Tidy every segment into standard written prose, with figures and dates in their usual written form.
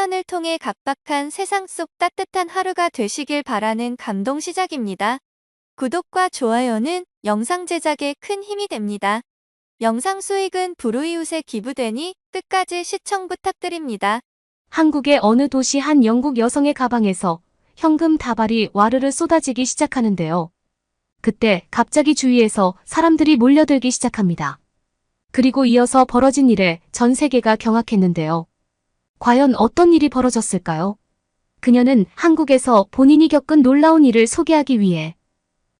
사연을 통해 각박한 세상 속 따뜻한 하루가 되시길 바라는 감동 시작입니다. 구독과 좋아요는 영상 제작에 큰 힘이 됩니다. 영상 수익은 불우이웃에 기부되니 끝까지 시청 부탁드립니다. 한국의 어느 도시 한 영국 여성의 가방에서 현금 다발이 와르르 쏟아지기 시작하는데요. 그때 갑자기 주위에서 사람들이 몰려들기 시작합니다. 그리고 이어서 벌어진 일에 전 세계가 경악했는데요. 과연 어떤 일이 벌어졌을까요? 그녀는 한국에서 본인이 겪은 놀라운 일을 소개하기 위해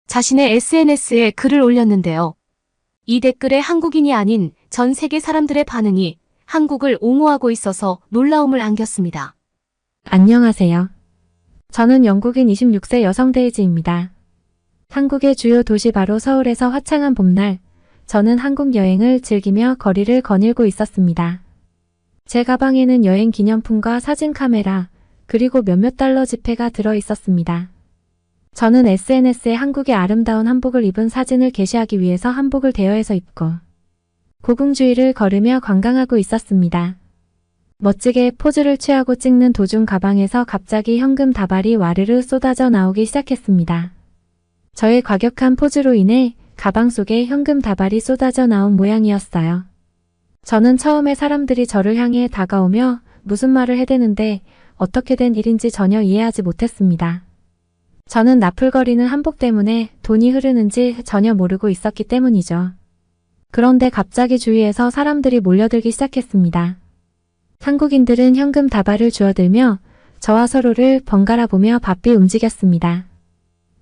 자신의 SNS에 글을 올렸는데요. 이 댓글에 한국인이 아닌 전 세계 사람들의 반응이 한국을 옹호하고 있어서 놀라움을 안겼습니다. 안녕하세요. 저는 영국인 26세 여성 데이지입니다. 한국의 주요 도시 바로 서울에서 화창한 봄날, 저는 한국 여행을 즐기며 거리를 거닐고 있었습니다. 제 가방에는 여행 기념품과 사진 카메라, 그리고 몇몇 달러 지폐가 들어 있었습니다. 저는 SNS에 한국의 아름다운 한복을 입은 사진을 게시하기 위해서 한복을 대여해서 입고 고궁주의를 걸으며 관광하고 있었습니다. 멋지게 포즈를 취하고 찍는 도중 가방에서 갑자기 현금 다발이 와르르 쏟아져 나오기 시작했습니다. 저의 과격한 포즈로 인해 가방 속에 현금 다발이 쏟아져 나온 모양이었어요. 저는 처음에 사람들이 저를 향해 다가오며 무슨 말을 해대는데 어떻게 된 일인지 전혀 이해하지 못했습니다. 저는 나풀거리는 한복 때문에 돈이 흐르는지 전혀 모르고 있었기 때문이죠. 그런데 갑자기 주위에서 사람들이 몰려들기 시작했습니다. 한국인들은 현금 다발을 주워들며 저와 서로를 번갈아 보며 바삐 움직였습니다.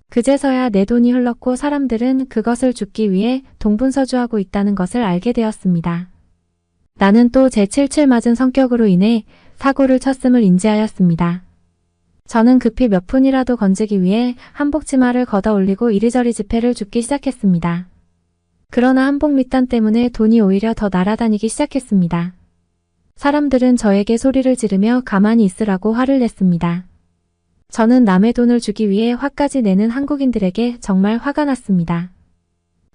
그제서야 내 돈이 흘렀고 사람들은 그것을 줍기 위해 동분서주하고 있다는 것을 알게 되었습니다. 나는 또 제 칠칠 맞은 성격으로 인해 사고를 쳤음을 인지하였습니다. 저는 급히 몇 푼이라도 건지기 위해 한복 치마를 걷어 올리고 이리저리 지폐를 줍기 시작했습니다. 그러나 한복 밑단 때문에 돈이 오히려 더 날아다니기 시작했습니다. 사람들은 저에게 소리를 지르며 가만히 있으라고 화를 냈습니다. 저는 남의 돈을 주기 위해 화까지 내는 한국인들에게 정말 화가 났습니다.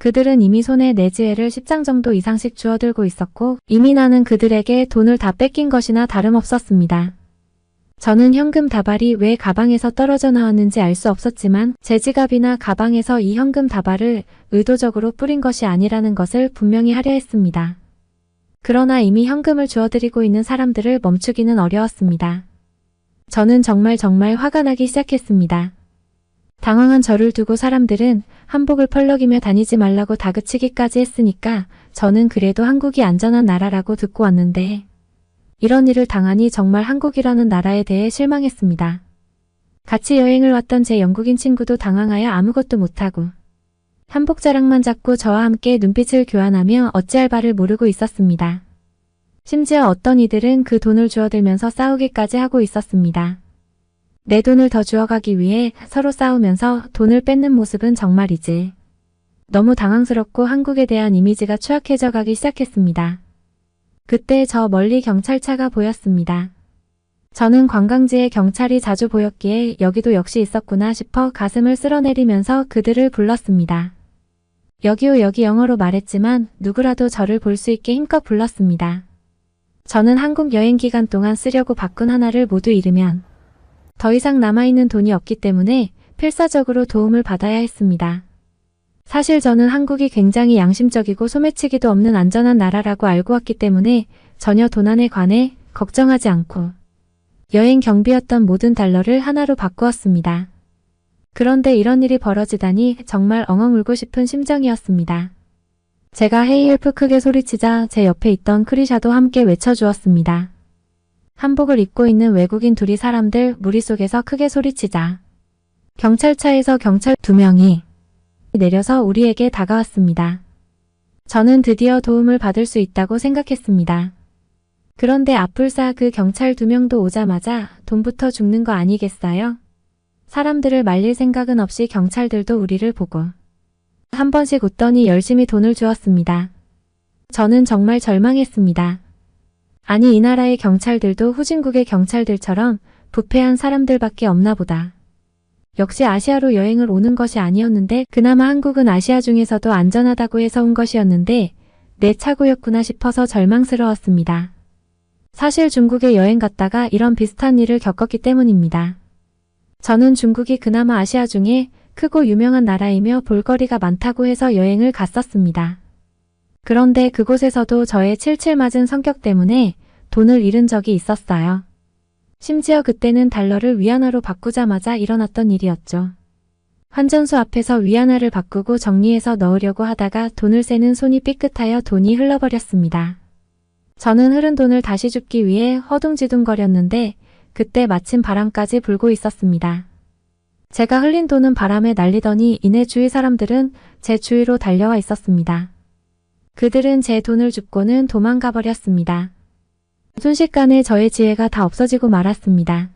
그들은 이미 손에 내 지폐를 10장 정도 이상씩 주워들고 있었고 이미 나는 그들에게 돈을 다 뺏긴 것이나 다름없었습니다. 저는 현금 다발이 왜 가방에서 떨어져 나왔는지 알 수 없었지만 제 지갑이나 가방에서 이 현금 다발을 의도적으로 뿌린 것이 아니라는 것을 분명히 하려 했습니다. 그러나 이미 현금을 주워들이고 있는 사람들을 멈추기는 어려웠습니다. 저는 정말 화가 나기 시작했습니다. 당황한 저를 두고 사람들은 한복을 펄럭이며 다니지 말라고 다그치기까지 했으니까 저는 그래도 한국이 안전한 나라라고 듣고 왔는데 이런 일을 당하니 정말 한국이라는 나라에 대해 실망했습니다. 같이 여행을 왔던 제 영국인 친구도 당황하여 아무것도 못하고 한복 자락만 잡고 저와 함께 눈빛을 교환하며 어찌할 바를 모르고 있었습니다. 심지어 어떤 이들은 그 돈을 주워들면서 싸우기까지 하고 있었습니다. 내 돈을 더 주워가기 위해 서로 싸우면서 돈을 뺏는 모습은 정말이지. 너무 당황스럽고 한국에 대한 이미지가 추악해져 가기 시작했습니다. 그때 저 멀리 경찰차가 보였습니다. 저는 관광지에 경찰이 자주 보였기에 여기도 역시 있었구나 싶어 가슴을 쓸어내리면서 그들을 불렀습니다. 여기요 여기 영어로 말했지만 누구라도 저를 볼 수 있게 힘껏 불렀습니다. 저는 한국 여행 기간 동안 쓰려고 바꾼 하나를 모두 잃으면 더 이상 남아있는 돈이 없기 때문에 필사적으로 도움을 받아야 했습니다. 사실 저는 한국이 굉장히 양심적이고 소매치기도 없는 안전한 나라라고 알고 왔기 때문에 전혀 도난에 관해 걱정하지 않고 여행 경비였던 모든 달러를 하나로 바꾸었습니다. 그런데 이런 일이 벌어지다니 정말 엉엉 울고 싶은 심정이었습니다. 제가 헤이 헬프 크게 소리치자 제 옆에 있던 크리샤도 함께 외쳐주었습니다. 한복을 입고 있는 외국인 둘이 사람들 무리 속에서 크게 소리치자 경찰차에서 경찰 2명이 내려서 우리에게 다가왔습니다. 저는 드디어 도움을 받을 수 있다고 생각했습니다. 그런데 앞불사 그 경찰 2명도 오자마자 돈부터 죽는 거 아니겠어요? 사람들을 말릴 생각은 없이 경찰들도 우리를 보고 한 번씩 웃더니 열심히 돈을 주었습니다. 저는 정말 절망했습니다. 아니 이 나라의 경찰들도 후진국의 경찰들처럼 부패한 사람들밖에 없나 보다. 역시 아시아로 여행을 오는 것이 아니었는데 그나마 한국은 아시아 중에서도 안전하다고 해서 온 것이었는데 내 착오였구나 싶어서 절망스러웠습니다. 사실 중국에 여행 갔다가 이런 비슷한 일을 겪었기 때문입니다. 저는 중국이 그나마 아시아 중에 크고 유명한 나라이며 볼거리가 많다고 해서 여행을 갔었습니다. 그런데 그곳에서도 저의 칠칠 맞은 성격 때문에 돈을 잃은 적이 있었어요. 심지어 그때는 달러를 위안화로 바꾸자마자 일어났던 일이었죠. 환전소 앞에서 위안화를 바꾸고 정리해서 넣으려고 하다가 돈을 세는 손이 삐끗하여 돈이 흘러버렸습니다. 저는 흐른 돈을 다시 줍기 위해 허둥지둥거렸는데 그때 마침 바람까지 불고 있었습니다. 제가 흘린 돈은 바람에 날리더니 이내 주위 사람들은 제 주위로 달려와 있었습니다. 그들은 제 돈을 줍고는 도망가 버렸습니다. 순식간에 저의 지혜가 다 없어지고 말았습니다.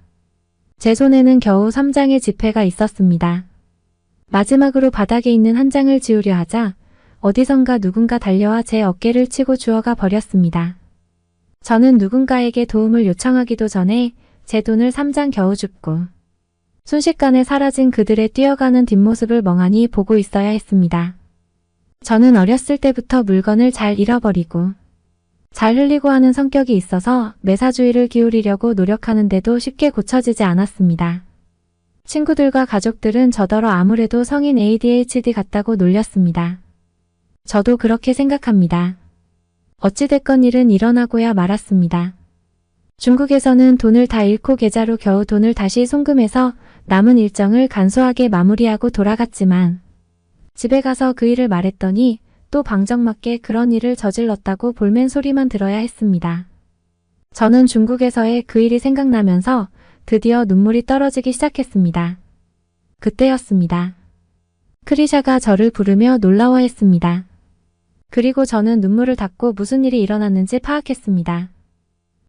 제 손에는 겨우 3장의 지폐가 있었습니다. 마지막으로 바닥에 있는 한 장을 지우려 하자 어디선가 누군가 달려와 제 어깨를 치고 주워가 버렸습니다. 저는 누군가에게 도움을 요청하기도 전에 제 돈을 3장 겨우 줍고 순식간에 사라진 그들의 뛰어가는 뒷모습을 멍하니 보고 있어야 했습니다. 저는 어렸을 때부터 물건을 잘 잃어버리고 잘 흘리고 하는 성격이 있어서 매사주의를 기울이려고 노력하는데도 쉽게 고쳐지지 않았습니다. 친구들과 가족들은 저더러 아무래도 성인 ADHD 같다고 놀렸습니다. 저도 그렇게 생각합니다. 어찌됐건 일은 일어나고야 말았습니다. 중국에서는 돈을 다 잃고 계좌로 겨우 돈을 다시 송금해서 남은 일정을 간소하게 마무리하고 돌아갔지만 집에 가서 그 일을 말했더니 또 방정맞게 그런 일을 저질렀다고 볼멘 소리만 들어야 했습니다. 저는 중국에서의 그 일이 생각나면서 드디어 눈물이 떨어지기 시작했습니다. 그때였습니다. 크리샤가 저를 부르며 놀라워했습니다. 그리고 저는 눈물을 닦고 무슨 일이 일어났는지 파악했습니다.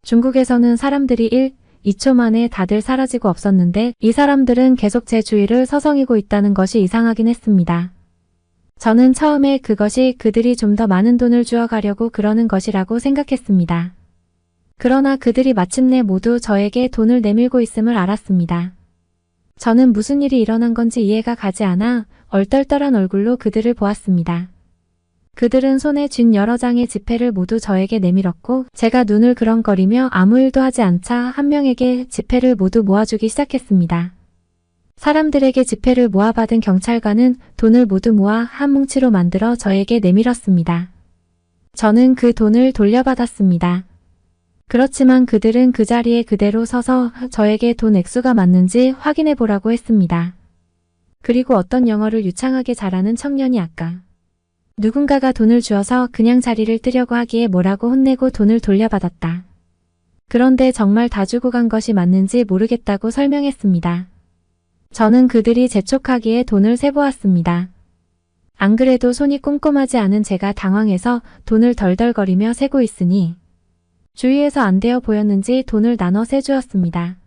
중국에서는 사람들이 1, 2초 만에 다들 사라지고 없었는데 이 사람들은 계속 제 주위를 서성이고 있다는 것이 이상하긴 했습니다. 저는 처음에 그것이 그들이 좀 더 많은 돈을 주어가려고 그러는 것이라고 생각했습니다. 그러나 그들이 마침내 모두 저에게 돈을 내밀고 있음을 알았습니다. 저는 무슨 일이 일어난 건지 이해가 가지 않아 얼떨떨한 얼굴로 그들을 보았습니다. 그들은 손에 쥔 여러 장의 지폐를 모두 저에게 내밀었고 제가 눈을 그렁거리며 아무 일도 하지 않자 한 명에게 지폐를 모두 모아주기 시작했습니다. 사람들에게 지폐를 모아받은 경찰관은 돈을 모두 모아 한 뭉치로 만들어 저에게 내밀었습니다. 저는 그 돈을 돌려받았습니다. 그렇지만 그들은 그 자리에 그대로 서서 저에게 돈 액수가 맞는지 확인해 보라고 했습니다. 그리고 어떤 영어를 유창하게 잘하는 청년이 아까 누군가가 돈을 주어서 그냥 자리를 뜨려고 하기에 뭐라고 혼내고 돈을 돌려받았다. 그런데 정말 다 주고 간 것이 맞는지 모르겠다고 설명했습니다. 저는 그들이 재촉하기에 돈을 세보았습니다. 안 그래도 손이 꼼꼼하지 않은 제가 당황해서 돈을 덜덜거리며 세고 있으니 주위에서 안 되어 보였는지 돈을 나눠 세주었습니다.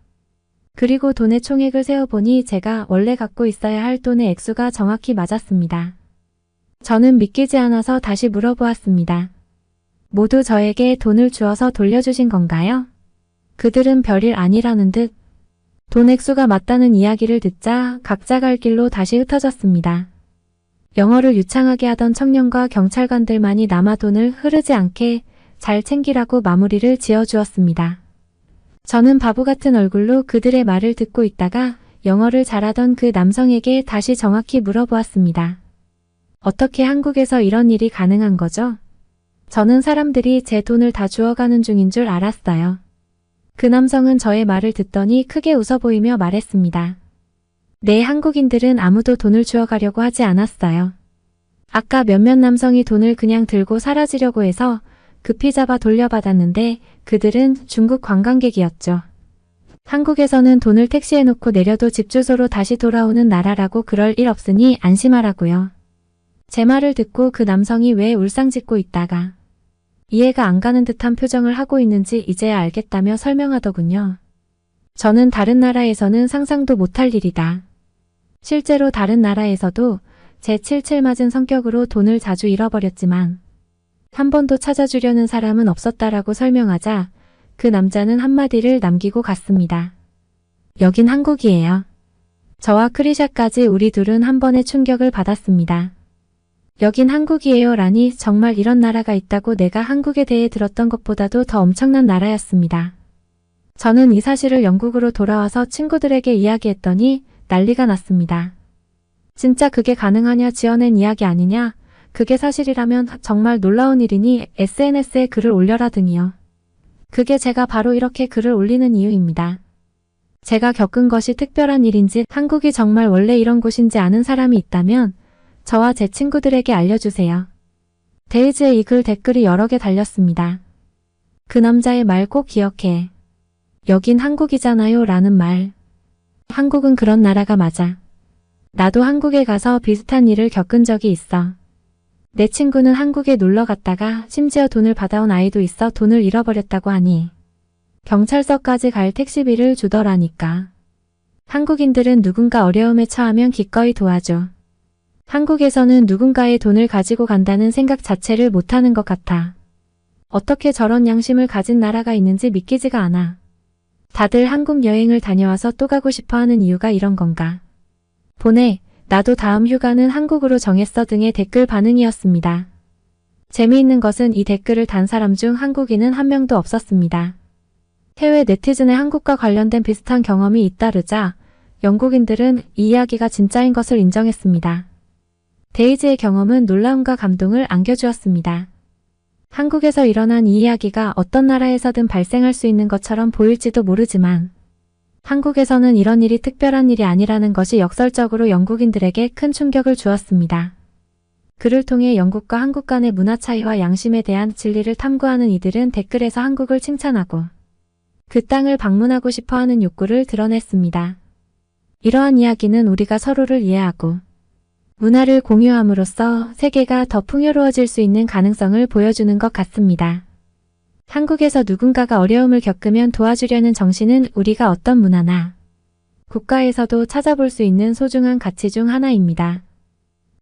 그리고 돈의 총액을 세어보니 제가 원래 갖고 있어야 할 돈의 액수가 정확히 맞았습니다. 저는 믿기지 않아서 다시 물어보았습니다. 모두 저에게 돈을 주어서 돌려주신 건가요? 그들은 별일 아니라는 듯 돈 액수가 맞다는 이야기를 듣자 각자 갈 길로 다시 흩어졌습니다. 영어를 유창하게 하던 청년과 경찰관들만이 남아 돈을 흐르지 않게 잘 챙기라고 마무리를 지어주었습니다. 저는 바보 같은 얼굴로 그들의 말을 듣고 있다가 영어를 잘하던 그 남성에게 다시 정확히 물어보았습니다. 어떻게 한국에서 이런 일이 가능한 거죠? 저는 사람들이 제 돈을 다 주워가는 중인 줄 알았어요. 그 남성은 저의 말을 듣더니 크게 웃어 보이며 말했습니다. 네, 한국인들은 아무도 돈을 주워가려고 하지 않았어요. 아까 몇몇 남성이 돈을 그냥 들고 사라지려고 해서 급히 잡아 돌려받았는데 그들은 중국 관광객이었죠. 한국에서는 돈을 택시에 놓고 내려도 집 주소로 다시 돌아오는 나라라고 그럴 일 없으니 안심하라고요. 제 말을 듣고 그 남성이 왜 울상짓고 있다가 이해가 안 가는 듯한 표정을 하고 있는지 이제야 알겠다며 설명하더군요. 저는 다른 나라에서는 상상도 못할 일이다. 실제로 다른 나라에서도 제 칠칠 맞은 성격으로 돈을 자주 잃어버렸지만 한 번도 찾아주려는 사람은 없었다라고 설명하자 그 남자는 한마디를 남기고 갔습니다. 여긴 한국이에요. 저와 크리샤까지 우리 둘은 한 번의 충격을 받았습니다. 여긴 한국이에요 라니 정말 이런 나라가 있다고 내가 한국에 대해 들었던 것보다도 더 엄청난 나라였습니다. 저는 이 사실을 영국으로 돌아와서 친구들에게 이야기했더니 난리가 났습니다. 진짜 그게 가능하냐 지어낸 이야기 아니냐? 그게 사실이라면 정말 놀라운 일이니 SNS에 글을 올려라 등이요. 그게 제가 바로 이렇게 글을 올리는 이유입니다. 제가 겪은 것이 특별한 일인지 한국이 정말 원래 이런 곳인지 아는 사람이 있다면 저와 제 친구들에게 알려주세요. 데이지의 이 글 댓글이 여러 개 달렸습니다. 그 남자의 말 꼭 기억해. 여긴 한국이잖아요 라는 말. 한국은 그런 나라가 맞아. 나도 한국에 가서 비슷한 일을 겪은 적이 있어. 내 친구는 한국에 놀러 갔다가 심지어 돈을 받아온 아이도 있어 돈을 잃어버렸다고 하니 경찰서까지 갈 택시비를 주더라니까. 한국인들은 누군가 어려움에 처하면 기꺼이 도와줘. 한국에서는 누군가의 돈을 가지고 간다는 생각 자체를 못하는 것 같아. 어떻게 저런 양심을 가진 나라가 있는지 믿기지가 않아. 다들 한국 여행을 다녀와서 또 가고 싶어하는 이유가 이런 건가. 보내, 나도 다음 휴가는 한국으로 정했어 등의 댓글 반응이었습니다. 재미있는 것은 이 댓글을 단 사람 중 한국인은 한 명도 없었습니다. 해외 네티즌의 한국과 관련된 비슷한 경험이 잇따르자 영국인들은 이 이야기가 진짜인 것을 인정했습니다. 데이지의 경험은 놀라움과 감동을 안겨주었습니다. 한국에서 일어난 이 이야기가 어떤 나라에서든 발생할 수 있는 것처럼 보일지도 모르지만 한국에서는 이런 일이 특별한 일이 아니라는 것이 역설적으로 영국인들에게 큰 충격을 주었습니다. 글을 통해 영국과 한국 간의 문화 차이와 양심에 대한 진리를 탐구하는 이들은 댓글에서 한국을 칭찬하고 그 땅을 방문하고 싶어하는 욕구를 드러냈습니다. 이러한 이야기는 우리가 서로를 이해하고 문화를 공유함으로써 세계가 더 풍요로워질 수 있는 가능성을 보여주는 것 같습니다. 한국에서 누군가가 어려움을 겪으면 도와주려는 정신은 우리가 어떤 문화나 국가에서도 찾아볼 수 있는 소중한 가치 중 하나입니다.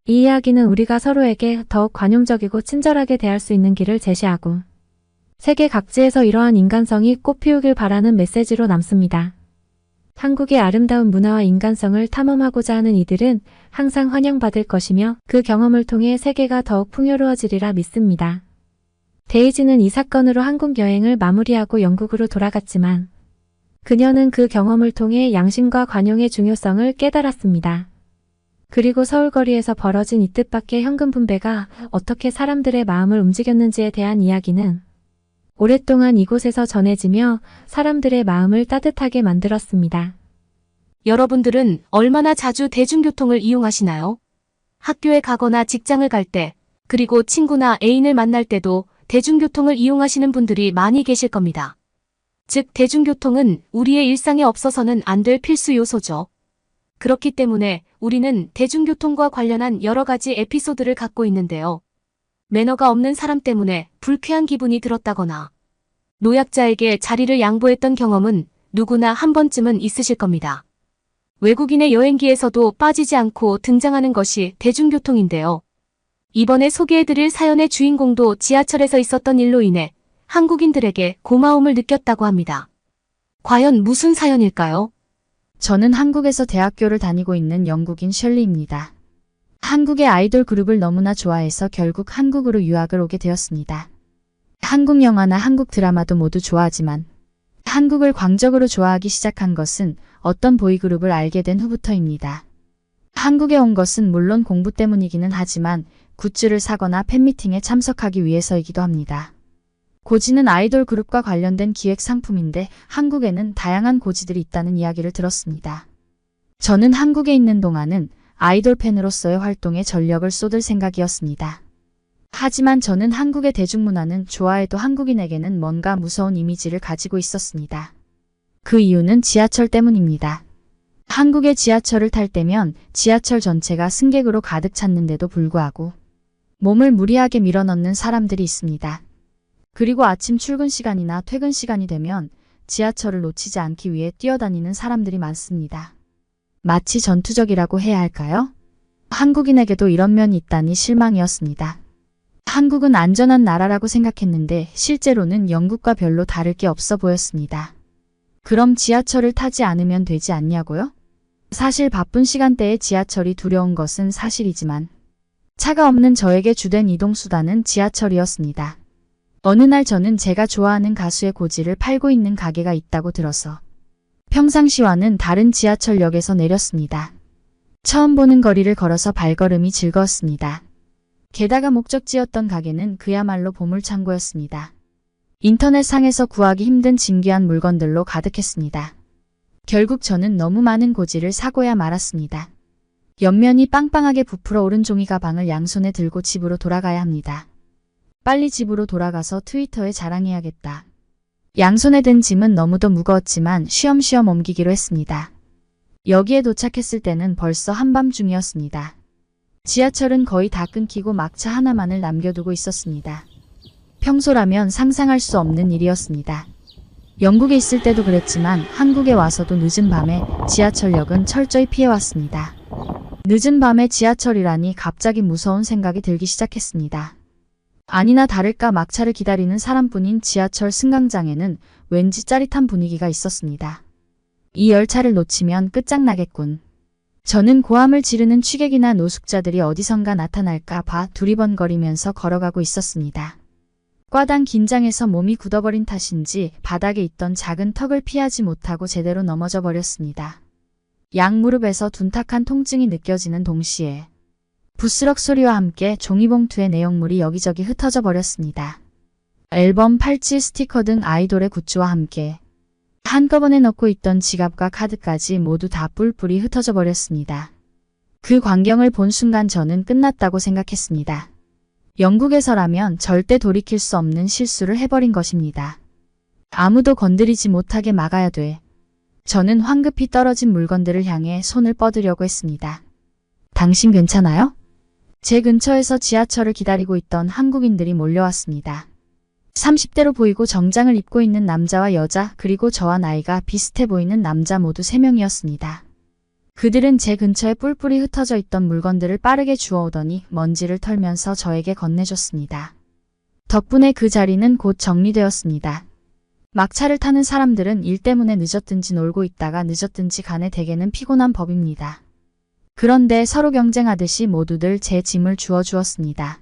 이 이야기는 우리가 서로에게 더욱 관용적이고 친절하게 대할 수 있는 길을 제시하고 세계 각지에서 이러한 인간성이 꽃피우길 바라는 메시지로 남습니다. 한국의 아름다운 문화와 인간성을 탐험하고자 하는 이들은 항상 환영받을 것이며 그 경험을 통해 세계가 더욱 풍요로워지리라 믿습니다. 데이지는 이 사건으로 한국 여행을 마무리하고 영국으로 돌아갔지만 그녀는 그 경험을 통해 양심과 관용의 중요성을 깨달았습니다. 그리고 서울거리에서 벌어진 이 뜻밖의 현금 분배가 어떻게 사람들의 마음을 움직였는지에 대한 이야기는 오랫동안 이곳에서 전해지며 사람들의 마음을 따뜻하게 만들었습니다. 여러분들은 얼마나 자주 대중교통을 이용하시나요? 학교에 가거나 직장을 갈 때, 그리고 친구나 애인을 만날 때도 대중교통을 이용하시는 분들이 많이 계실 겁니다. 즉, 대중교통은 우리의 일상에 없어서는 안 될 필수 요소죠. 그렇기 때문에 우리는 대중교통과 관련한 여러 가지 에피소드를 갖고 있는데요. 매너가 없는 사람 때문에 불쾌한 기분이 들었다거나 노약자에게 자리를 양보했던 경험은 누구나 한 번쯤은 있으실 겁니다. 외국인의 여행기에서도 빠지지 않고 등장하는 것이 대중교통인데요. 이번에 소개해드릴 사연의 주인공도 지하철에서 있었던 일로 인해 한국인들에게 고마움을 느꼈다고 합니다. 과연 무슨 사연일까요? 저는 한국에서 대학교를 다니고 있는 영국인 셜리입니다. 한국의 아이돌 그룹을 너무나 좋아해서 결국 한국으로 유학을 오게 되었습니다. 한국 영화나 한국 드라마도 모두 좋아하지만 한국을 광적으로 좋아하기 시작한 것은 어떤 보이그룹을 알게 된 후부터입니다. 한국에 온 것은 물론 공부 때문이기는 하지만 굿즈를 사거나 팬미팅에 참석하기 위해서이기도 합니다. 고지는 아이돌 그룹과 관련된 기획 상품인데 한국에는 다양한 고지들이 있다는 이야기를 들었습니다. 저는 한국에 있는 동안은 아이돌 팬으로서의 활동에 전력을 쏟을 생각이었습니다. 하지만 저는 한국의 대중문화는 좋아해도 한국인에게는 뭔가 무서운 이미지를 가지고 있었습니다. 그 이유는 지하철 때문입니다. 한국의 지하철을 탈 때면 지하철 전체가 승객으로 가득 찼는데도 불구하고 몸을 무리하게 밀어넣는 사람들이 있습니다. 그리고 아침 출근 시간이나 퇴근 시간이 되면 지하철을 놓치지 않기 위해 뛰어다니는 사람들이 많습니다. 마치 전투적이라고 해야 할까요? 한국인에게도 이런 면이 있다니 실망이었습니다. 한국은 안전한 나라라고 생각했는데 실제로는 영국과 별로 다를 게 없어 보였습니다. 그럼 지하철을 타지 않으면 되지 않냐고요? 사실 바쁜 시간대에 지하철이 두려운 것은 사실이지만 차가 없는 저에게 주된 이동수단은 지하철이었습니다. 어느 날 저는 제가 좋아하는 가수의 고지를 팔고 있는 가게가 있다고 들어서 평상시와는 다른 지하철역에서 내렸습니다. 처음 보는 거리를 걸어서 발걸음이 즐거웠습니다. 게다가 목적지였던 가게는 그야말로 보물창고였습니다. 인터넷상에서 구하기 힘든 진귀한 물건들로 가득했습니다. 결국 저는 너무 많은 고지를 사고야 말았습니다. 옆면이 빵빵하게 부풀어 오른 종이 가방을 양손에 들고 집으로 돌아가야 합니다. 빨리 집으로 돌아가서 트위터에 자랑해야겠다. 양손에 든 짐은 너무도 무거웠지만 쉬엄쉬엄 옮기기로 했습니다. 여기에 도착했을 때는 벌써 한밤중이었습니다. 지하철은 거의 다 끊기고 막차 하나만을 남겨두고 있었습니다. 평소라면 상상할 수 없는 일이었습니다. 영국에 있을 때도 그랬지만 한국에 와서도 늦은 밤에 지하철역은 철저히 피해왔습니다. 늦은 밤에 지하철이라니 갑자기 무서운 생각이 들기 시작했습니다. 아니나 다를까 막차를 기다리는 사람뿐인 지하철 승강장에는 왠지 짜릿한 분위기가 있었습니다. 이 열차를 놓치면 끝장나겠군. 저는 고함을 지르는 취객이나 노숙자들이 어디선가 나타날까 봐 두리번거리면서 걸어가고 있었습니다. 과당 긴장해서 몸이 굳어버린 탓인지 바닥에 있던 작은 턱을 피하지 못하고 제대로 넘어져 버렸습니다. 양무릎에서 둔탁한 통증이 느껴지는 동시에 부스럭 소리와 함께 종이봉투의 내용물이 여기저기 흩어져 버렸습니다. 앨범, 팔찌, 스티커 등 아이돌의 굿즈와 함께 한꺼번에 넣고 있던 지갑과 카드까지 모두 다 뿔뿔이 흩어져 버렸습니다. 그 광경을 본 순간 저는 끝났다고 생각했습니다. 영국에서라면 절대 돌이킬 수 없는 실수를 해버린 것입니다. 아무도 건드리지 못하게 막아야 돼. 저는 황급히 떨어진 물건들을 향해 손을 뻗으려고 했습니다. 당신 괜찮아요? 제 근처에서 지하철을 기다리고 있던 한국인들이 몰려왔습니다. 30대로 보이고 정장을 입고 있는 남자와 여자 그리고 저와 나이가 비슷해 보이는 남자 모두 3명이었습니다. 그들은 제 근처에 뿔뿔이 흩어져 있던 물건들을 빠르게 주워오더니 먼지를 털면서 저에게 건네줬습니다. 덕분에 그 자리는 곧 정리되었습니다. 막차를 타는 사람들은 일 때문에 늦었든지 놀고 있다가 늦었든지 간에 대개는 피곤한 법입니다. 그런데 서로 경쟁하듯이 모두들 제 짐을 주워주었습니다.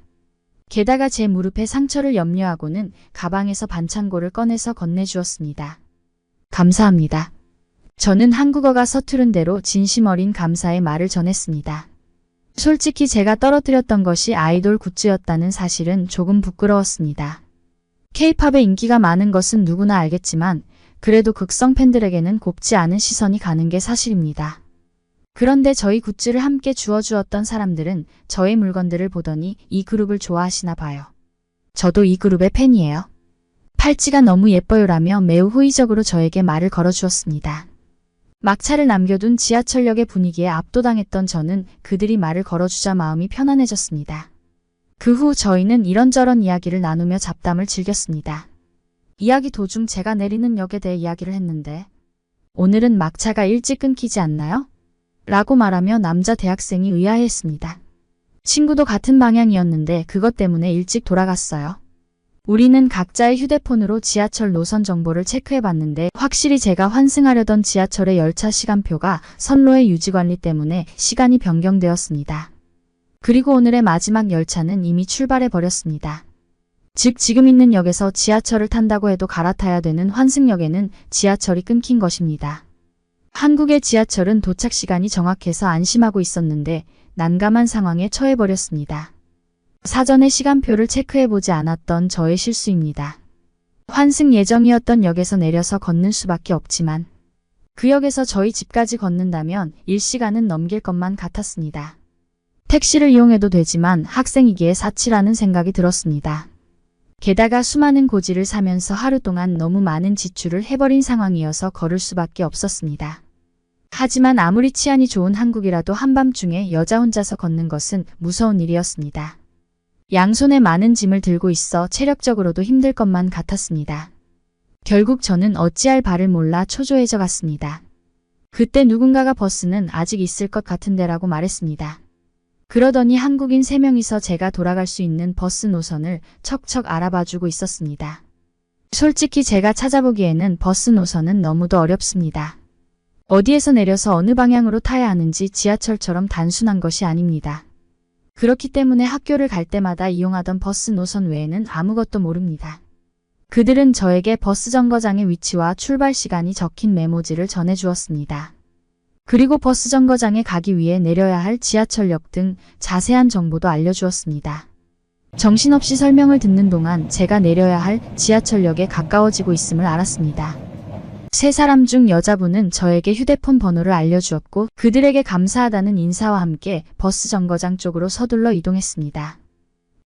게다가 제 무릎에 상처를 염려하고는 가방에서 반창고를 꺼내서 건네주었습니다. 감사합니다. 저는 한국어가 서투른 대로 진심 어린 감사의 말을 전했습니다. 솔직히 제가 떨어뜨렸던 것이 아이돌 굿즈였다는 사실은 조금 부끄러웠습니다. K-팝의 인기가 많은 것은 누구나 알겠지만 그래도 극성 팬들에게는 곱지 않은 시선이 가는 게 사실입니다. 그런데 저희 굿즈를 함께 주워주었던 사람들은 저의 물건들을 보더니 이 그룹을 좋아하시나 봐요. 저도 이 그룹의 팬이에요. 팔찌가 너무 예뻐요라며 매우 호의적으로 저에게 말을 걸어주었습니다. 막차를 남겨둔 지하철역의 분위기에 압도당했던 저는 그들이 말을 걸어주자 마음이 편안해졌습니다. 그 후 저희는 이런저런 이야기를 나누며 잡담을 즐겼습니다. 이야기 도중 제가 내리는 역에 대해 이야기를 했는데 오늘은 막차가 일찍 끊기지 않나요? 라고 말하며 남자 대학생이 의아해했습니다. 친구도 같은 방향이었는데 그것 때문에 일찍 돌아갔어요. 우리는 각자의 휴대폰으로 지하철 노선 정보를 체크해봤는데 확실히 제가 환승하려던 지하철의 열차 시간표가 선로의 유지관리 때문에 시간이 변경되었습니다. 그리고 오늘의 마지막 열차는 이미 출발해버렸습니다. 즉 지금 있는 역에서 지하철을 탄다고 해도 갈아타야 되는 환승역에는 지하철이 끊긴 것입니다. 한국의 지하철은 도착 시간이 정확해서 안심하고 있었는데 난감한 상황에 처해버렸습니다. 사전에 시간표를 체크해보지 않았던 저의 실수입니다. 환승 예정이었던 역에서 내려서 걷는 수밖에 없지만 그 역에서 저희 집까지 걷는다면 1시간은 넘길 것만 같았습니다. 택시를 이용해도 되지만 학생이기에 사치라는 생각이 들었습니다. 게다가 수많은 고지를 사면서 하루 동안 너무 많은 지출을 해버린 상황이어서 걸을 수밖에 없었습니다. 하지만 아무리 치안이 좋은 한국이라도 한밤중에 여자 혼자서 걷는 것은 무서운 일이었습니다. 양손에 많은 짐을 들고 있어 체력적으로도 힘들 것만 같았습니다. 결국 저는 어찌할 바를 몰라 초조해져 갔습니다. 그때 누군가가 버스는 아직 있을 것 같은데라고 말했습니다. 그러더니 한국인 3명이서 제가 돌아갈 수 있는 버스 노선을 척척 알아봐주고 있었습니다. 솔직히 제가 찾아보기에는 버스 노선은 너무도 어렵습니다. 어디에서 내려서 어느 방향으로 타야 하는지 지하철처럼 단순한 것이 아닙니다. 그렇기 때문에 학교를 갈 때마다 이용하던 버스 노선 외에는 아무것도 모릅니다. 그들은 저에게 버스 정거장의 위치와 출발 시간이 적힌 메모지를 전해주었습니다. 그리고 버스 정거장에 가기 위해 내려야 할 지하철역 등 자세한 정보도 알려주었습니다. 정신없이 설명을 듣는 동안 제가 내려야 할 지하철역에 가까워지고 있음을 알았습니다. 세 사람 중 여자분은 저에게 휴대폰 번호를 알려주었고 그들에게 감사하다는 인사와 함께 버스 정거장 쪽으로 서둘러 이동했습니다.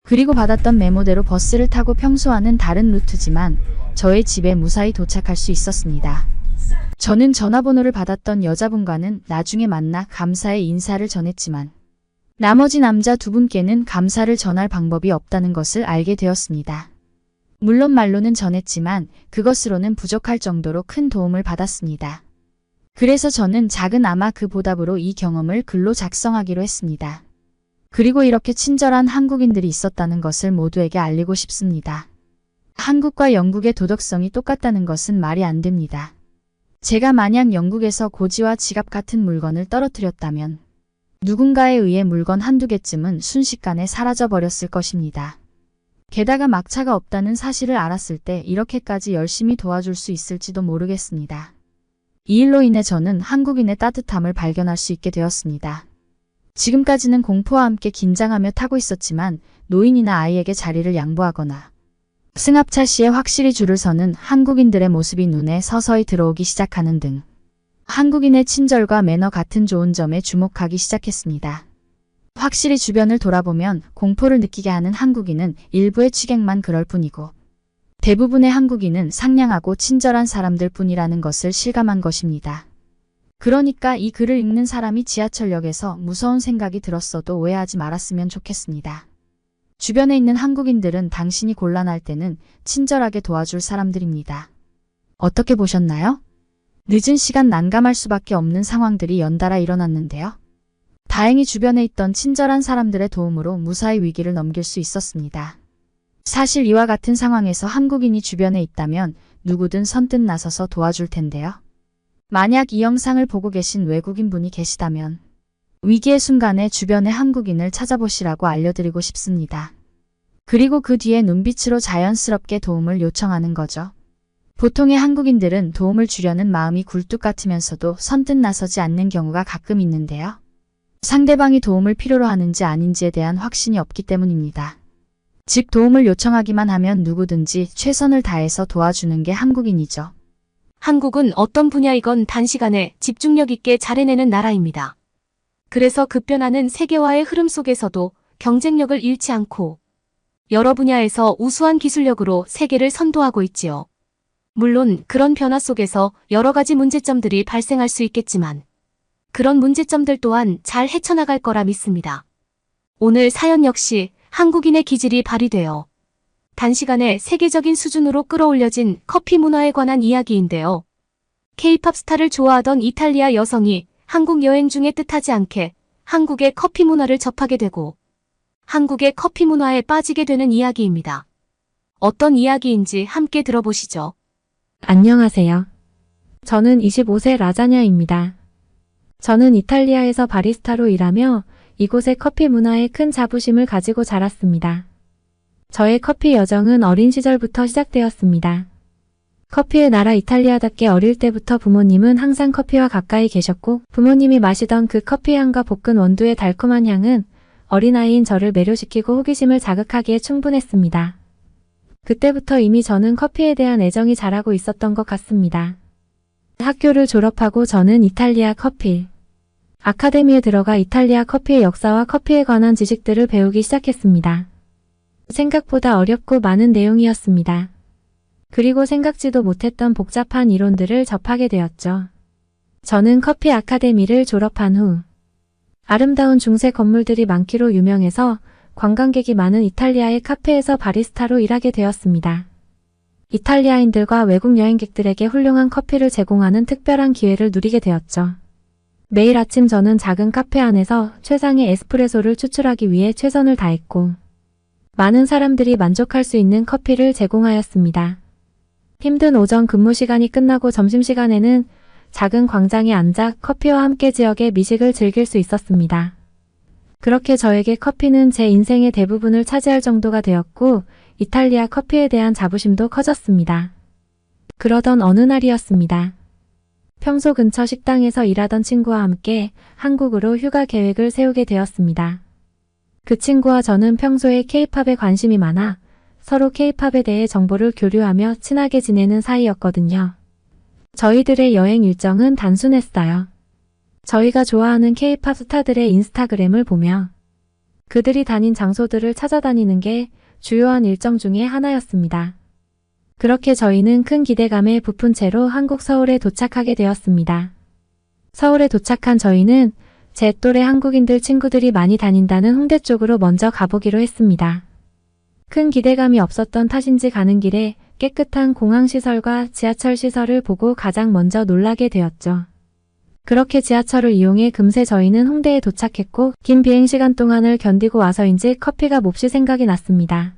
그리고 받았던 메모대로 버스를 타고 평소와는 다른 루트지만 저의 집에 무사히 도착할 수 있었습니다. 저는 전화번호를 받았던 여자분과는 나중에 만나 감사의 인사를 전했지만 나머지 남자 두 분께는 감사를 전할 방법이 없다는 것을 알게 되었습니다. 물론 말로는 전했지만 그것으로는 부족할 정도로 큰 도움을 받았습니다. 그래서 저는 작은 그 보답으로 이 경험을 글로 작성하기로 했습니다. 그리고 이렇게 친절한 한국인들이 있었다는 것을 모두에게 알리고 싶습니다. 한국과 영국의 도덕성이 똑같다는 것은 말이 안 됩니다. 제가 만약 영국에서 고지와 지갑 같은 물건을 떨어뜨렸다면 누군가에 의해 물건 한두 개쯤은 순식간에 사라져 버렸을 것입니다. 게다가 막차가 없다는 사실을 알았을 때 이렇게까지 열심히 도와줄 수 있을지도 모르겠습니다. 이 일로 인해 저는 한국인의 따뜻함을 발견할 수 있게 되었습니다. 지금까지는 공포와 함께 긴장하며 타고 있었지만 노인이나 아이에게 자리를 양보하거나 승합차 시에 확실히 줄을 서는 한국인들의 모습이 눈에 서서히 들어오기 시작하는 등 한국인의 친절과 매너 같은 좋은 점에 주목하기 시작했습니다. 확실히 주변을 돌아보면 공포를 느끼게 하는 한국인은 일부의 취객만 그럴 뿐이고 대부분의 한국인은 상냥하고 친절한 사람들 뿐이라는 것을 실감한 것입니다. 그러니까 이 글을 읽는 사람이 지하철역에서 무서운 생각이 들었어도 오해하지 말았으면 좋겠습니다. 주변에 있는 한국인들은 당신이 곤란할 때는 친절하게 도와줄 사람들입니다. 어떻게 보셨나요? 늦은 시간 난감할 수밖에 없는 상황들이 연달아 일어났는데요. 다행히 주변에 있던 친절한 사람들의 도움으로 무사히 위기를 넘길 수 있었습니다. 사실 이와 같은 상황에서 한국인이 주변에 있다면 누구든 선뜻 나서서 도와줄 텐데요. 만약 이 영상을 보고 계신 외국인 분이 계시다면 위기의 순간에 주변의 한국인을 찾아보시라고 알려드리고 싶습니다. 그리고 그 뒤에 눈빛으로 자연스럽게 도움을 요청하는 거죠. 보통의 한국인들은 도움을 주려는 마음이 굴뚝 같으면서도 선뜻 나서지 않는 경우가 가끔 있는데요. 상대방이 도움을 필요로 하는지 아닌지에 대한 확신이 없기 때문입니다. 즉 도움을 요청하기만 하면 누구든지 최선을 다해서 도와주는 게 한국인이죠. 한국은 어떤 분야이건 단시간에 집중력 있게 잘 해내는 나라입니다. 그래서 급변하는 세계화의 흐름 속에서도 경쟁력을 잃지 않고 여러 분야에서 우수한 기술력으로 세계를 선도하고 있지요. 물론 그런 변화 속에서 여러 가지 문제점들이 발생할 수 있겠지만 그런 문제점들 또한 잘 헤쳐나갈 거라 믿습니다. 오늘 사연 역시 한국인의 기질이 발휘되어 단시간에 세계적인 수준으로 끌어올려진 커피 문화에 관한 이야기인데요. K-팝 스타를 좋아하던 이탈리아 여성이 한국 여행 중에 뜻하지 않게 한국의 커피 문화를 접하게 되고 한국의 커피 문화에 빠지게 되는 이야기입니다. 어떤 이야기인지 함께 들어보시죠. 안녕하세요. 저는 25세 라자냐입니다. 저는 이탈리아에서 바리스타로 일하며 이곳의 커피 문화에 큰 자부심을 가지고 자랐습니다. 저의 커피 여정은 어린 시절부터 시작되었습니다. 커피의 나라 이탈리아답게 어릴 때부터 부모님은 항상 커피와 가까이 계셨고 부모님이 마시던 그 커피 향과 볶은 원두의 달콤한 향은 어린아이인 저를 매료시키고 호기심을 자극하기에 충분했습니다. 그때부터 이미 저는 커피에 대한 애정이 자라고 있었던 것 같습니다. 학교를 졸업하고 저는 이탈리아 커피 아카데미에 들어가 이탈리아 커피의 역사와 커피에 관한 지식들을 배우기 시작했습니다. 생각보다 어렵고 많은 내용이었습니다. 그리고 생각지도 못했던 복잡한 이론들을 접하게 되었죠. 저는 커피 아카데미를 졸업한 후 아름다운 중세 건물들이 많기로 유명해서 관광객이 많은 이탈리아의 카페에서 바리스타로 일하게 되었습니다. 이탈리아인들과 외국 여행객들에게 훌륭한 커피를 제공하는 특별한 기회를 누리게 되었죠. 매일 아침 저는 작은 카페 안에서 최상의 에스프레소를 추출하기 위해 최선을 다했고 많은 사람들이 만족할 수 있는 커피를 제공하였습니다. 힘든 오전 근무 시간이 끝나고 점심시간에는 작은 광장에 앉아 커피와 함께 지역의 미식을 즐길 수 있었습니다. 그렇게 저에게 커피는 제 인생의 대부분을 차지할 정도가 되었고 이탈리아 커피에 대한 자부심도 커졌습니다. 그러던 어느 날이었습니다. 평소 근처 식당에서 일하던 친구와 함께 한국으로 휴가 계획을 세우게 되었습니다. 그 친구와 저는 평소에 K-팝에 관심이 많아 서로 K-팝에 대해 정보를 교류하며 친하게 지내는 사이였거든요. 저희들의 여행 일정은 단순했어요. 저희가 좋아하는 K-팝 스타들의 인스타그램을 보며 그들이 다닌 장소들을 찾아다니는 게 주요한 일정 중에 하나였습니다. 그렇게 저희는 큰 기대감에 부푼 채로 한국 서울에 도착하게 되었습니다. 서울에 도착한 저희는 제 또래 한국인들 친구들이 많이 다닌다는 홍대 쪽으로 먼저 가보기로 했습니다. 큰 기대감이 없었던 탓인지 가는 길에 깨끗한 공항시설과 지하철 시설을 보고 가장 먼저 놀라게 되었죠. 그렇게 지하철을 이용해 금세 저희는 홍대에 도착했고 긴 비행시간 동안을 견디고 와서인지 커피가 몹시 생각이 났습니다.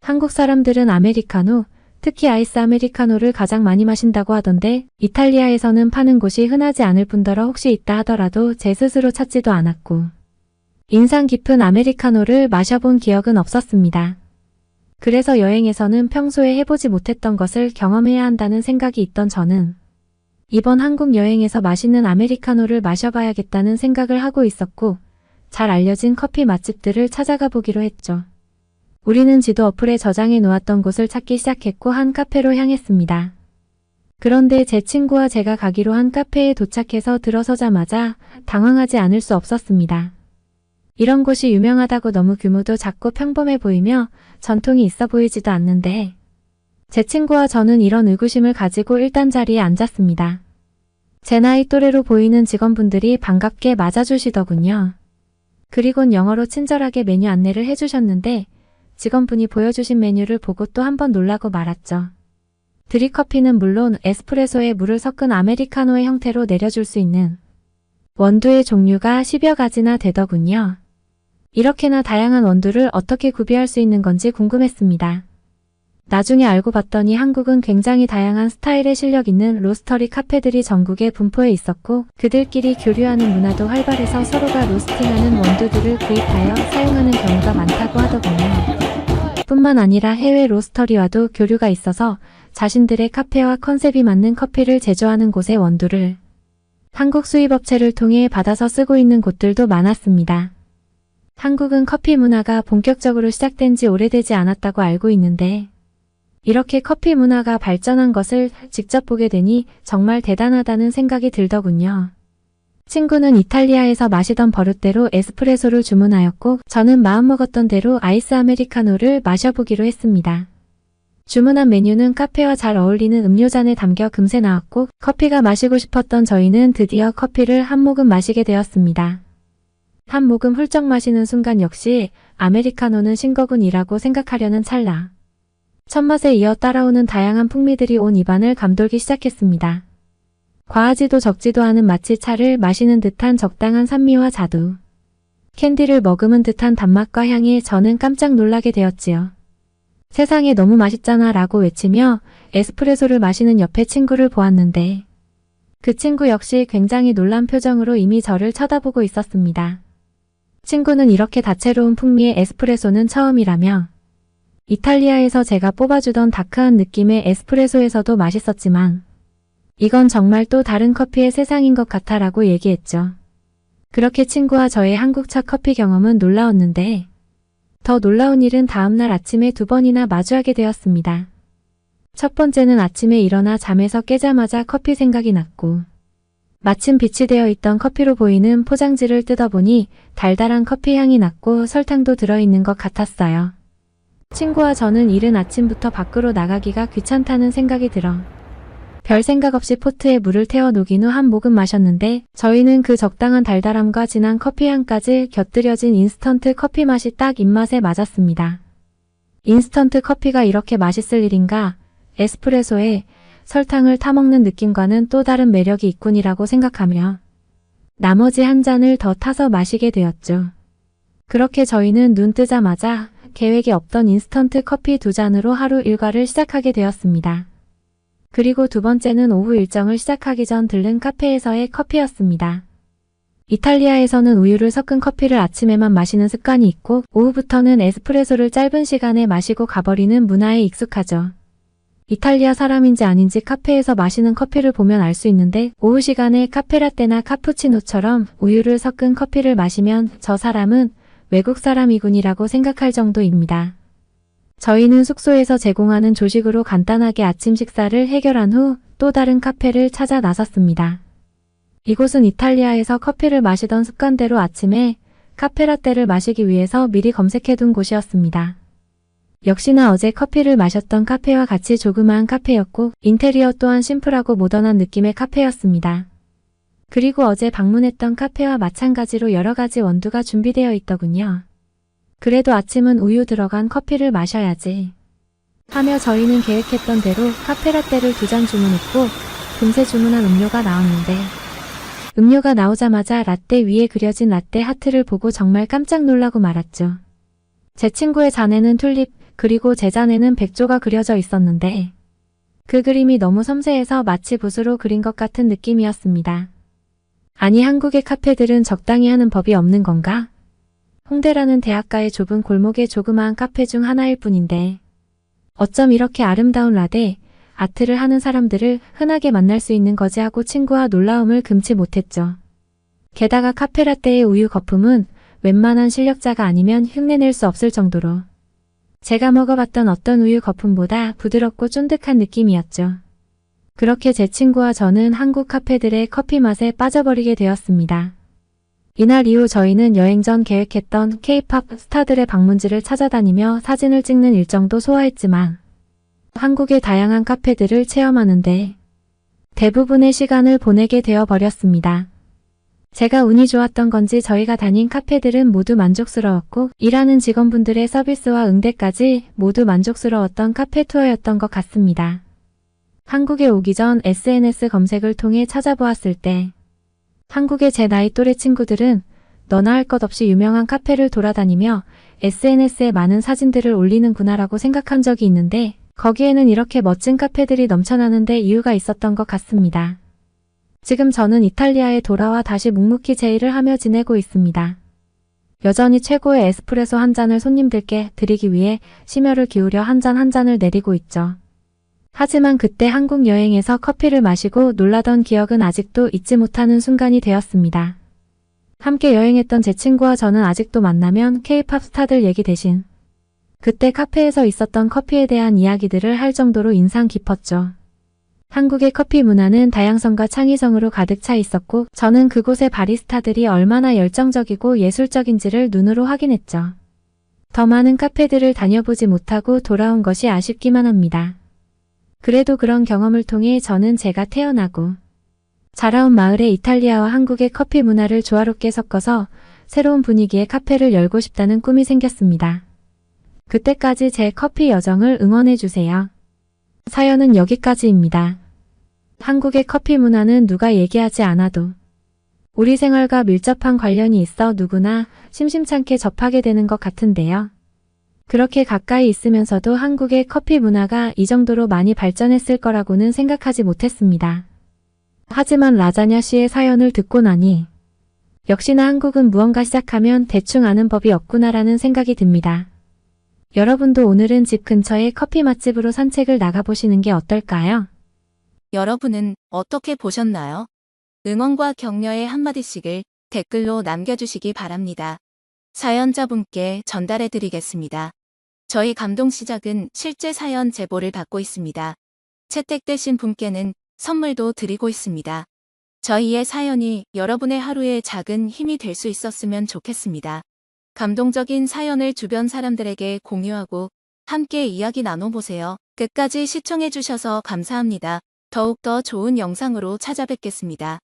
한국 사람들은 아메리카노, 특히 아이스 아메리카노를 가장 많이 마신다고 하던데 이탈리아에서는 파는 곳이 흔하지 않을 뿐더러 혹시 있다 하더라도 제 스스로 찾지도 않았고 인상 깊은 아메리카노를 마셔본 기억은 없었습니다. 그래서 여행에서는 평소에 해보지 못했던 것을 경험해야 한다는 생각이 있던 저는 이번 한국 여행에서 맛있는 아메리카노를 마셔봐야겠다는 생각을 하고 있었고 잘 알려진 커피 맛집들을 찾아가 보기로 했죠. 우리는 지도 어플에 저장해 놓았던 곳을 찾기 시작했고 한 카페로 향했습니다. 그런데 제 친구와 제가 가기로 한 카페에 도착해서 들어서자마자 당황하지 않을 수 없었습니다. 이런 곳이 유명하다고 너무 규모도 작고 평범해 보이며 전통이 있어 보이지도 않는데 제 친구와 저는 이런 의구심을 가지고 일단 자리에 앉았습니다. 제 나이 또래로 보이는 직원분들이 반갑게 맞아주시더군요. 그리곤 영어로 친절하게 메뉴 안내를 해주셨는데 직원분이 보여주신 메뉴를 보고 또 한 번 놀라고 말았죠. 드립커피는 물론 에스프레소에 물을 섞은 아메리카노의 형태로 내려줄 수 있는 원두의 종류가 10여 가지나 되더군요. 이렇게나 다양한 원두를 어떻게 구비할 수 있는 건지 궁금했습니다. 나중에 알고 봤더니 한국은 굉장히 다양한 스타일의 실력 있는 로스터리 카페들이 전국에 분포해 있었고 그들끼리 교류하는 문화도 활발해서 서로가 로스팅하는 원두들을 구입하여 사용하는 경우가 많다고 하더군요. 뿐만 아니라 해외 로스터리와도 교류가 있어서 자신들의 카페와 컨셉이 맞는 커피를 제조하는 곳의 원두를 한국 수입업체를 통해 받아서 쓰고 있는 곳들도 많았습니다. 한국은 커피 문화가 본격적으로 시작된 지 오래되지 않았다고 알고 있는데 이렇게 커피 문화가 발전한 것을 직접 보게 되니 정말 대단하다는 생각이 들더군요. 친구는 이탈리아에서 마시던 버릇대로 에스프레소를 주문하였고 저는 마음먹었던 대로 아이스 아메리카노를 마셔보기로 했습니다. 주문한 메뉴는 카페와 잘 어울리는 음료잔에 담겨 금세 나왔고 커피가 마시고 싶었던 저희는 드디어 커피를 한 모금 마시게 되었습니다. 한 모금 훌쩍 마시는 순간 역시 아메리카노는 싱거군이라고 생각하려는 찰나 첫맛에 이어 따라오는 다양한 풍미들이 온 입안을 감돌기 시작했습니다. 과하지도 적지도 않은 마치 차를 마시는 듯한 적당한 산미와 자두, 캔디를 머금은 듯한 단맛과 향에 저는 깜짝 놀라게 되었지요. 세상에 너무 맛있잖아 라고 외치며 에스프레소를 마시는 옆에 친구를 보았는데 그 친구 역시 굉장히 놀란 표정으로 이미 저를 쳐다보고 있었습니다. 친구는 이렇게 다채로운 풍미의 에스프레소는 처음이라며 이탈리아에서 제가 뽑아주던 다크한 느낌의 에스프레소에서도 맛있었지만 이건 정말 또 다른 커피의 세상인 것 같아 라고 얘기했죠. 그렇게 친구와 저의 한국 첫 커피 경험은 놀라웠는데 더 놀라운 일은 다음날 아침에 두 번이나 마주하게 되었습니다. 첫 번째는 아침에 일어나 잠에서 깨자마자 커피 생각이 났고 마침 비치되어 있던 커피로 보이는 포장지를 뜯어보니 달달한 커피 향이 났고 설탕도 들어있는 것 같았어요. 친구와 저는 이른 아침부터 밖으로 나가기가 귀찮다는 생각이 들어 별 생각 없이 포트에 물을 태워 녹인 후 한 모금 마셨는데 저희는 그 적당한 달달함과 진한 커피 향까지 곁들여진 인스턴트 커피 맛이 딱 입맛에 맞았습니다. 인스턴트 커피가 이렇게 맛있을 일인가? 에스프레소에 설탕을 타먹는 느낌과는 또 다른 매력이 있군이라고 생각하며 나머지 한 잔을 더 타서 마시게 되었죠. 그렇게 저희는 눈 뜨자마자 계획에 없던 인스턴트 커피 2잔으로 하루 일과를 시작하게 되었습니다. 그리고 두 번째는 오후 일정을 시작하기 전 들른 카페에서의 커피였습니다. 이탈리아에서는 우유를 섞은 커피를 아침에만 마시는 습관이 있고 오후부터는 에스프레소를 짧은 시간에 마시고 가버리는 문화에 익숙하죠. 이탈리아 사람인지 아닌지 카페에서 마시는 커피를 보면 알 수 있는데 오후 시간에 카페라떼나 카푸치노처럼 우유를 섞은 커피를 마시면 저 사람은 외국 사람이군이라고 생각할 정도입니다. 저희는 숙소에서 제공하는 조식으로 간단하게 아침 식사를 해결한 후 또 다른 카페를 찾아 나섰습니다. 이곳은 이탈리아에서 커피를 마시던 습관대로 아침에 카페라떼를 마시기 위해서 미리 검색해둔 곳이었습니다. 역시나 어제 커피를 마셨던 카페와 같이 조그마한 카페였고 인테리어 또한 심플하고 모던한 느낌의 카페였습니다. 그리고 어제 방문했던 카페와 마찬가지로 여러 가지 원두가 준비되어 있더군요. 그래도 아침은 우유 들어간 커피를 마셔야지 하며 저희는 계획했던 대로 카페라떼를 2잔 주문했고 금세 주문한 음료가 나왔는데 음료가 나오자마자 라떼 위에 그려진 라떼 하트를 보고 정말 깜짝 놀라고 말았죠. 제 친구의 잔에는 튤립 그리고 제 잔에는 백조가 그려져 있었는데 그 그림이 너무 섬세해서 마치 붓으로 그린 것 같은 느낌이었습니다. 아니 한국의 카페들은 적당히 하는 법이 없는 건가? 홍대라는 대학가의 좁은 골목의 조그마한 카페 중 하나일 뿐인데 어쩜 이렇게 아름다운 라떼 아트를 하는 사람들을 흔하게 만날 수 있는 거지 하고 친구와 놀라움을 금치 못했죠. 게다가 카페라떼의 우유 거품은 웬만한 실력자가 아니면 흉내낼 수 없을 정도로 제가 먹어봤던 어떤 우유 거품보다 부드럽고 쫀득한 느낌이었죠. 그렇게 제 친구와 저는 한국 카페들의 커피 맛에 빠져버리게 되었습니다. 이날 이후 저희는 여행 전 계획했던 K-팝 스타들의 방문지를 찾아다니며 사진을 찍는 일정도 소화했지만 한국의 다양한 카페들을 체험하는데 대부분의 시간을 보내게 되어 버렸습니다. 제가 운이 좋았던 건지 저희가 다닌 카페들은 모두 만족스러웠고 일하는 직원분들의 서비스와 응대까지 모두 만족스러웠던 카페 투어였던 것 같습니다. 한국에 오기 전 SNS 검색을 통해 찾아보았을 때 한국의 제 나이 또래 친구들은 너나 할 것 없이 유명한 카페를 돌아다니며 SNS에 많은 사진들을 올리는구나라고 생각한 적이 있는데 거기에는 이렇게 멋진 카페들이 넘쳐나는데 이유가 있었던 것 같습니다. 지금 저는 이탈리아에 돌아와 다시 묵묵히 제 일을 하며 지내고 있습니다. 여전히 최고의 에스프레소 한 잔을 손님들께 드리기 위해 심혈을 기울여 한 잔 한 잔을 내리고 있죠. 하지만 그때 한국 여행에서 커피를 마시고 놀라던 기억은 아직도 잊지 못하는 순간이 되었습니다. 함께 여행했던 제 친구와 저는 아직도 만나면 K-팝 스타들 얘기 대신 그때 카페에서 있었던 커피에 대한 이야기들을 할 정도로 인상 깊었죠. 한국의 커피 문화는 다양성과 창의성으로 가득 차 있었고 저는 그곳의 바리스타들이 얼마나 열정적이고 예술적인지를 눈으로 확인했죠. 더 많은 카페들을 다녀보지 못하고 돌아온 것이 아쉽기만 합니다. 그래도 그런 경험을 통해 저는 제가 태어나고 자라온 마을의 이탈리아와 한국의 커피 문화를 조화롭게 섞어서 새로운 분위기의 카페를 열고 싶다는 꿈이 생겼습니다. 그때까지 제 커피 여정을 응원해주세요. 사연은 여기까지입니다. 한국의 커피 문화는 누가 얘기하지 않아도 우리 생활과 밀접한 관련이 있어 누구나 심심찮게 접하게 되는 것 같은데요. 그렇게 가까이 있으면서도 한국의 커피 문화가 이 정도로 많이 발전했을 거라고는 생각하지 못했습니다. 하지만 라자냐 씨의 사연을 듣고 나니 역시나 한국은 무언가 시작하면 대충 아는 법이 없구나라는 생각이 듭니다. 여러분도 오늘은 집 근처의 커피 맛집으로 산책을 나가보시는 게 어떨까요? 여러분은 어떻게 보셨나요? 응원과 격려의 한마디씩을 댓글로 남겨주시기 바랍니다. 사연자분께 전달해드리겠습니다. 저희 감동시작은 실제 사연 제보를 받고 있습니다. 채택되신 분께는 선물도 드리고 있습니다. 저희의 사연이 여러분의 하루에 작은 힘이 될 수 있었으면 좋겠습니다. 감동적인 사연을 주변 사람들에게 공유하고 함께 이야기 나눠보세요. 끝까지 시청해주셔서 감사합니다. 더욱더 좋은 영상으로 찾아뵙겠습니다.